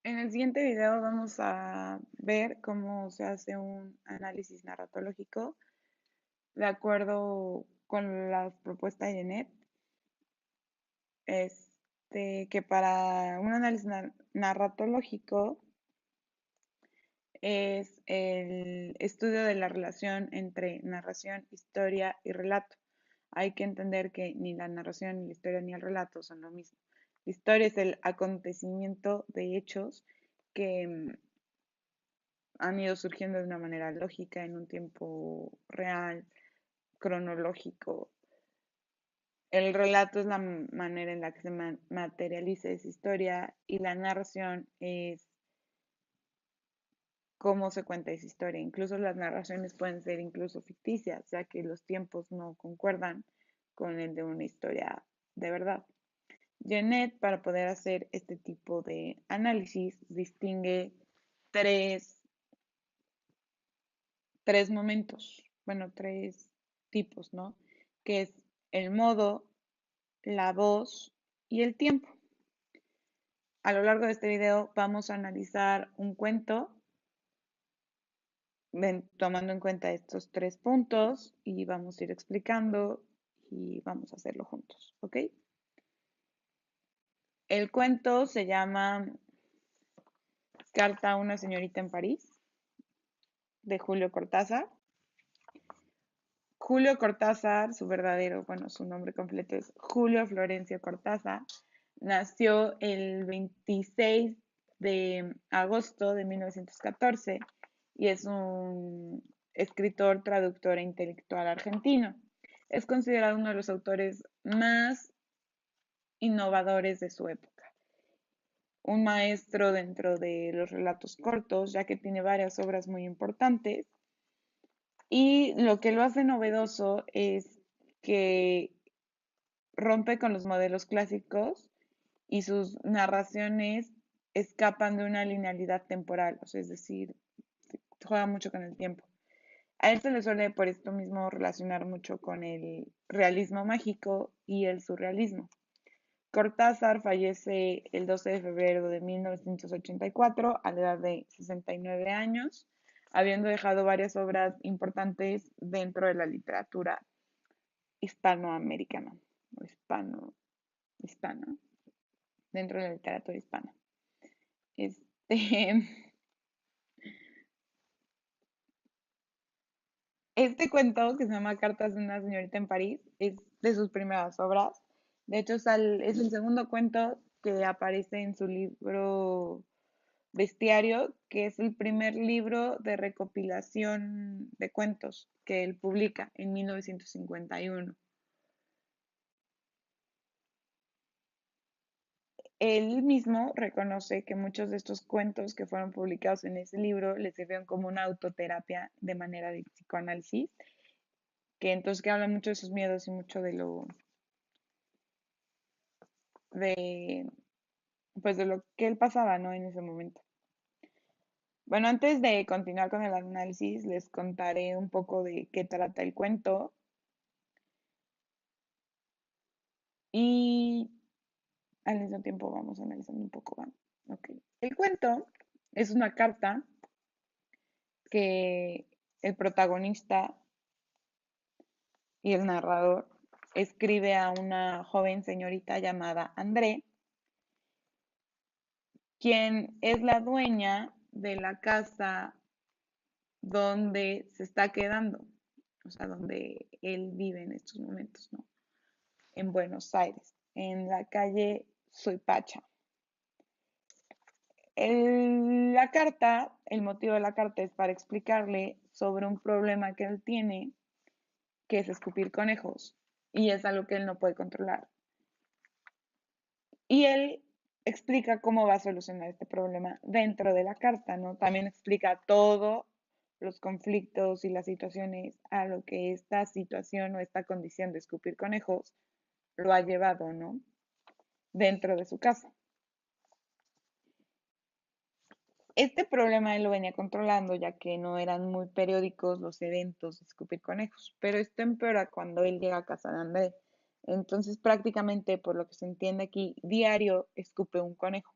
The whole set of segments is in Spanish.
En el siguiente video vamos a ver cómo se hace un análisis narratológico de acuerdo con la propuesta de Janet. Que para un análisis narratológico es el estudio de la relación entre narración, historia y relato. Hay que entender que ni la narración, ni la historia, ni el relato son lo mismo. La historia es el acontecimiento de hechos que han ido surgiendo de una manera lógica en un tiempo real, cronológico. El relato es la manera en la que se materializa esa historia y la narración es cómo se cuenta esa historia. Incluso las narraciones pueden ser incluso ficticias, ya que los tiempos no concuerdan con el de una historia de verdad. Janet, para poder hacer este tipo de análisis, distingue tres momentos, bueno, tres tipos, ¿no? Que es el modo, la voz y el tiempo. A lo largo de este video vamos a analizar un cuento tomando en cuenta estos tres puntos y vamos a ir explicando y vamos a hacerlo juntos, ¿ok? El cuento se llama Carta a una señorita en París, de Julio Cortázar. Julio Cortázar, su verdadero, bueno, su nombre completo es Julio Florencio Cortázar. Nació el 26 de agosto de 1914 y es un escritor, traductor e intelectual argentino. Es considerado uno de los autores más innovadores de su época. Un maestro dentro de los relatos cortos, ya que tiene varias obras muy importantes. Y lo que lo hace novedoso es que rompe con los modelos clásicos y sus narraciones escapan de una linealidad temporal, o sea, es decir, juega mucho con el tiempo. A él se le suele por esto mismo relacionar mucho con el realismo mágico y el surrealismo. Cortázar fallece el 12 de febrero de 1984 a la edad de 69 años, habiendo dejado varias obras importantes dentro de la literatura hispanoamericana o hispana, dentro de la literatura hispana. Este, este cuento, que se llama Cartas de una señorita en París, es de sus primeras obras. De hecho, es el segundo cuento que aparece en su libro Bestiario, que es el primer libro de recopilación de cuentos que él publica en 1951. Él mismo reconoce que muchos de estos cuentos que fueron publicados en ese libro le sirvieron como una autoterapia de manera de psicoanálisis, que habla mucho de sus miedos y mucho de, pues de lo que él pasaba, ¿no? En ese momento. Bueno, antes de continuar con el análisis, les contaré un poco de qué trata el cuento y al mismo tiempo vamos analizando un poco. ¿Va? Okay. El cuento es una carta que el protagonista y el narrador escribe a una joven señorita llamada André, quien es la dueña de la casa donde se está quedando, o sea, donde él vive en estos momentos, ¿no? En Buenos Aires, en la calle Suipacha. La carta, el motivo de la carta es para explicarle sobre un problema que él tiene, que es escupir conejos, y es algo que él no puede controlar. Y él explica cómo va a solucionar este problema dentro de la carta, ¿no? También explica todos los conflictos y las situaciones a lo que esta situación o esta condición de escupir conejos lo ha llevado, ¿no? Dentro de su casa. Este problema él lo venía controlando ya que no eran muy periódicos los eventos de escupir conejos, pero esto empeora cuando él llega a casa de André. Entonces prácticamente, por lo que se entiende aquí, diario escupe un conejo.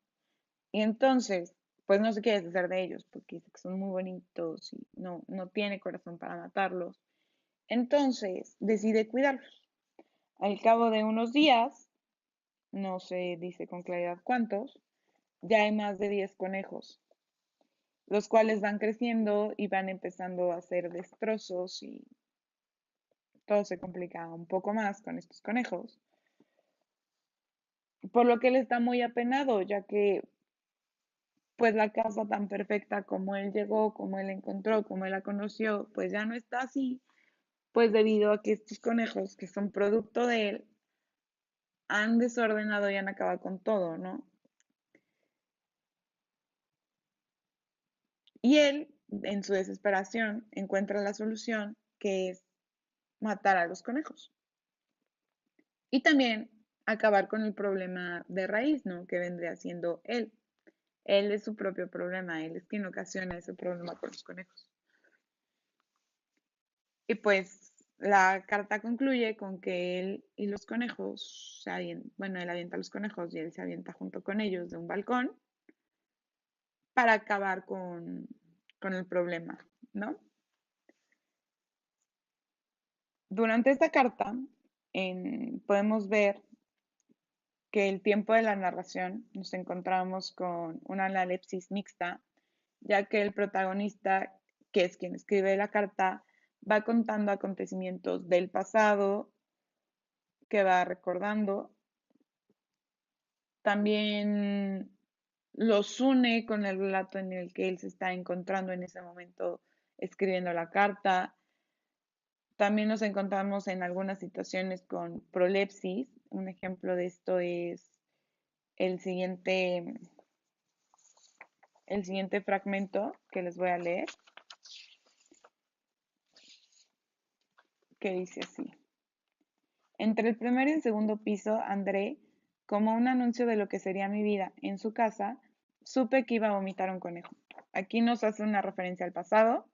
Y entonces, pues no se quiere deshacer de ellos porque dice que son muy bonitos y no tiene corazón para matarlos. Entonces decide cuidarlos. Al cabo de unos días, no se dice con claridad cuántos, ya hay más de 10 conejos, los cuales van creciendo y van empezando a hacer destrozos y todo se complica un poco más con estos conejos. Por lo que él está muy apenado, ya que pues la casa tan perfecta como él llegó, como él encontró, como él la conoció, pues ya no está así, pues debido a que estos conejos que son producto de él han desordenado y han acabado con todo, ¿no? Y él, en su desesperación, encuentra la solución que es matar a los conejos. Y también acabar con el problema de raíz, ¿no? Que vendría siendo él. Él es su propio problema, él es quien ocasiona ese problema con los conejos. Y pues la carta concluye con que él y los conejos se avientan, bueno, él avienta a los conejos y él se avienta junto con ellos de un balcón para acabar con el problema, ¿no? Durante esta carta podemos ver que el tiempo de la narración nos encontramos con una analepsis mixta, ya que el protagonista, que es quien escribe la carta, va contando acontecimientos del pasado que va recordando. También los une con el relato en el que él se está encontrando en ese momento escribiendo la carta. También nos encontramos en algunas situaciones con prolepsis. Un ejemplo de esto es el siguiente, el siguiente fragmento que les voy a leer, que dice así. Entre el primer y el segundo piso, André, como un anuncio de lo que sería mi vida en su casa, supe que iba a vomitar un conejo. Aquí nos hace una referencia al pasado,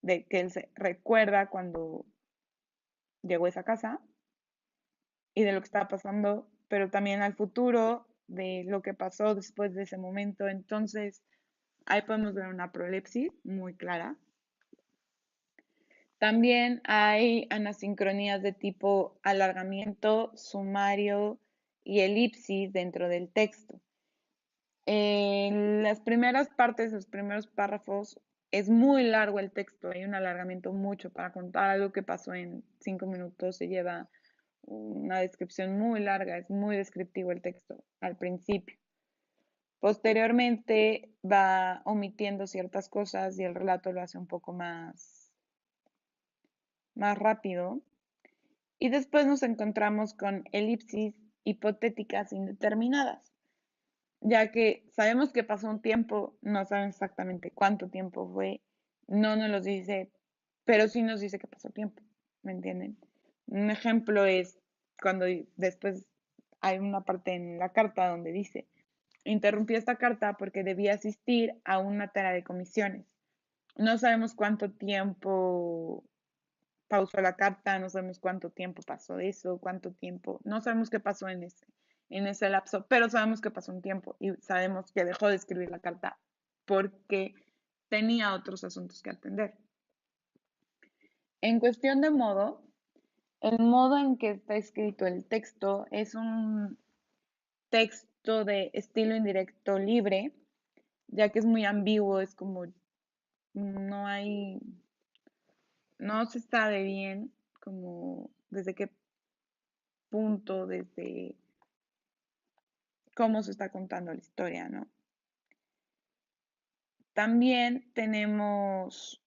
de que él se recuerda cuando llegó a esa casa y de lo que estaba pasando, pero también al futuro, de lo que pasó después de ese momento. Entonces, ahí podemos ver una prolepsis muy clara. También hay anasincronías de tipo alargamiento, sumario y elipsis dentro del texto. En las primeras partes, los primeros párrafos, es muy largo el texto, hay un alargamiento mucho para contar algo que pasó en 5 minutos, se lleva una descripción muy larga, es muy descriptivo el texto al principio. Posteriormente va omitiendo ciertas cosas y el relato lo hace un poco más rápido. Y después nos encontramos con elipsis hipotéticas indeterminadas, ya que sabemos que pasó un tiempo, no sabemos exactamente cuánto tiempo fue, no nos lo dice, pero sí nos dice que pasó tiempo, ¿me entienden? Un ejemplo es cuando después hay una parte en la carta donde dice, interrumpí esta carta porque debía asistir a una tarea de comisiones. No sabemos cuánto tiempo pausó la carta, no sabemos cuánto tiempo pasó eso, cuánto tiempo, no sabemos qué pasó en ese lapso, pero sabemos que pasó un tiempo y sabemos que dejó de escribir la carta porque tenía otros asuntos que atender. En cuestión de modo, el modo en que está escrito el texto es un texto de estilo indirecto libre, ya que es muy ambiguo, es como no hay, no se sabe bien como desde qué punto, desde cómo se está contando la historia, ¿no? También tenemos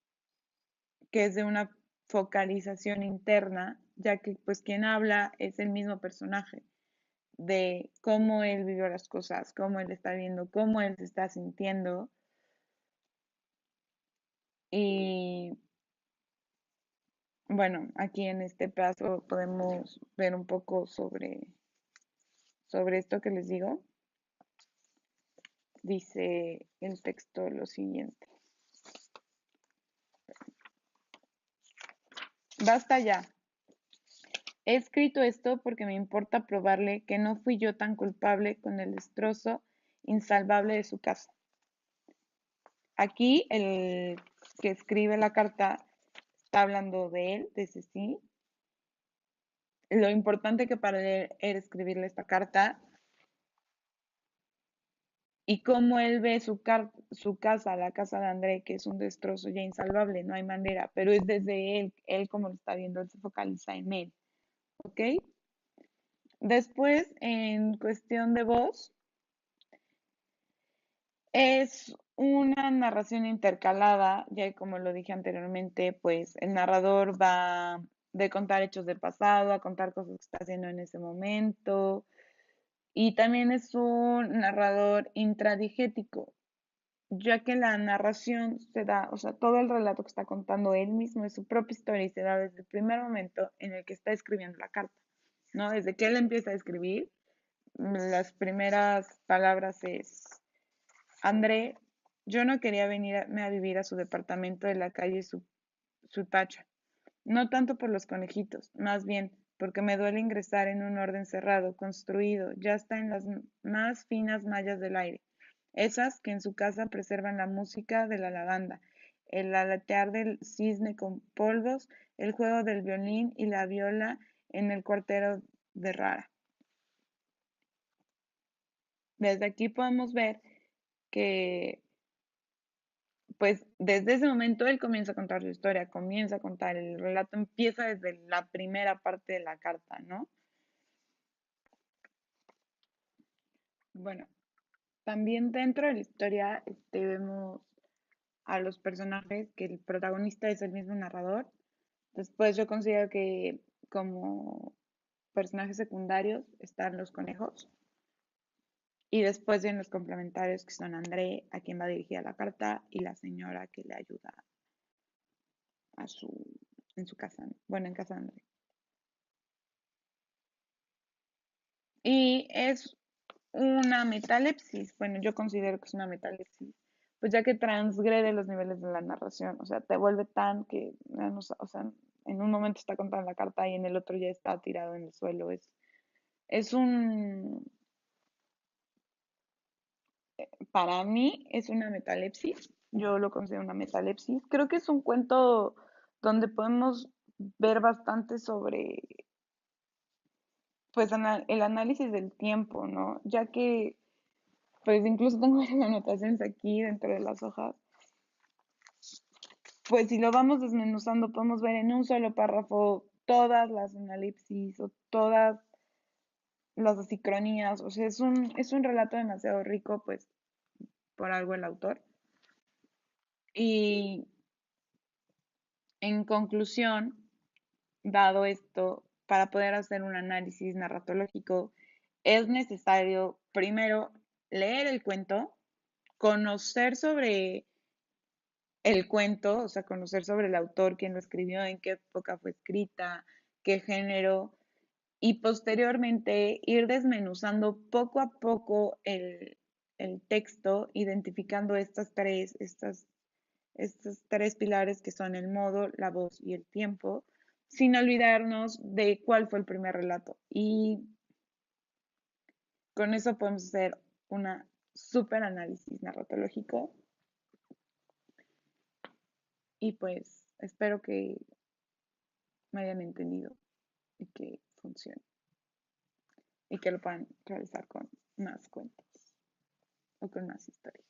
que es de una focalización interna, ya que pues quien habla es el mismo personaje, de cómo él vivió las cosas, cómo él está viendo, cómo él se está sintiendo. Y bueno, aquí en este paso podemos ver un poco sobre esto que les digo. Dice el texto lo siguiente. Basta ya. He escrito esto porque me importa probarle que no fui yo tan culpable con el destrozo insalvable de su casa. Aquí el que escribe la carta está hablando de él, de Cecil, lo importante que para él era escribirle esta carta y cómo él ve su casa, la casa de André, que es un destrozo ya insalvable, no hay manera, pero es desde él como lo está viendo, él se focaliza en él, ¿ok? Después, en cuestión de voz, es una narración intercalada, ya que como lo dije anteriormente, pues el narrador va de contar hechos del pasado a contar cosas que está haciendo en ese momento. Y también es un narrador intradigético, ya que la narración se da, o sea, todo el relato que está contando él mismo es su propia historia y se da desde el primer momento en el que está escribiendo la carta, ¿no? Desde que él empieza a escribir, las primeras palabras es, André, yo no quería venirme a vivir a su departamento de la calle Supacha, no tanto por los conejitos, más bien porque me duele ingresar en un orden cerrado, construido, ya está en las más finas mallas del aire, esas que en su casa preservan la música de la lavanda, el aletear del cisne con polvos, el juego del violín y la viola en el cuartero de Rara. Desde aquí podemos ver que pues desde ese momento él comienza a contar su historia, comienza a contar, el relato empieza desde la primera parte de la carta, ¿no? Bueno, también dentro de la historia vemos a los personajes, que el protagonista es el mismo narrador. Después yo considero que como personajes secundarios están los conejos. Y después vienen los complementarios que son André, a quien va dirigida la carta, y la señora que le ayuda a en su casa, bueno, en casa de André. Y es una metalepsis, bueno, yo considero que es una metalepsis, pues ya que transgrede los niveles de la narración, o sea, te vuelve tan que, o sea, en un momento está contando la carta y en el otro ya está tirado en el suelo. Es un, para mí es una metalepsis, yo lo considero una metalepsis. Creo que es un cuento donde podemos ver bastante sobre, pues, el análisis del tiempo, ¿no? Ya que pues incluso tengo varias anotaciones aquí dentro de las hojas. Pues si lo vamos desmenuzando, podemos ver en un solo párrafo todas las analipsis o todas las asicronías. O sea, es un relato demasiado rico, pues por algo el autor. Y en conclusión, dado esto, para poder hacer un análisis narratológico, es necesario primero leer el cuento, conocer sobre el cuento, o sea, conocer sobre el autor, quién lo escribió, en qué época fue escrita, qué género, y posteriormente ir desmenuzando poco a poco el texto, identificando estos tres pilares que son el modo, la voz y el tiempo, sin olvidarnos de cuál fue el primer relato. Y con eso podemos hacer una súper análisis narratológico. Y pues espero que me hayan entendido y que funcione y que lo puedan realizar con más cuentos o con más historias.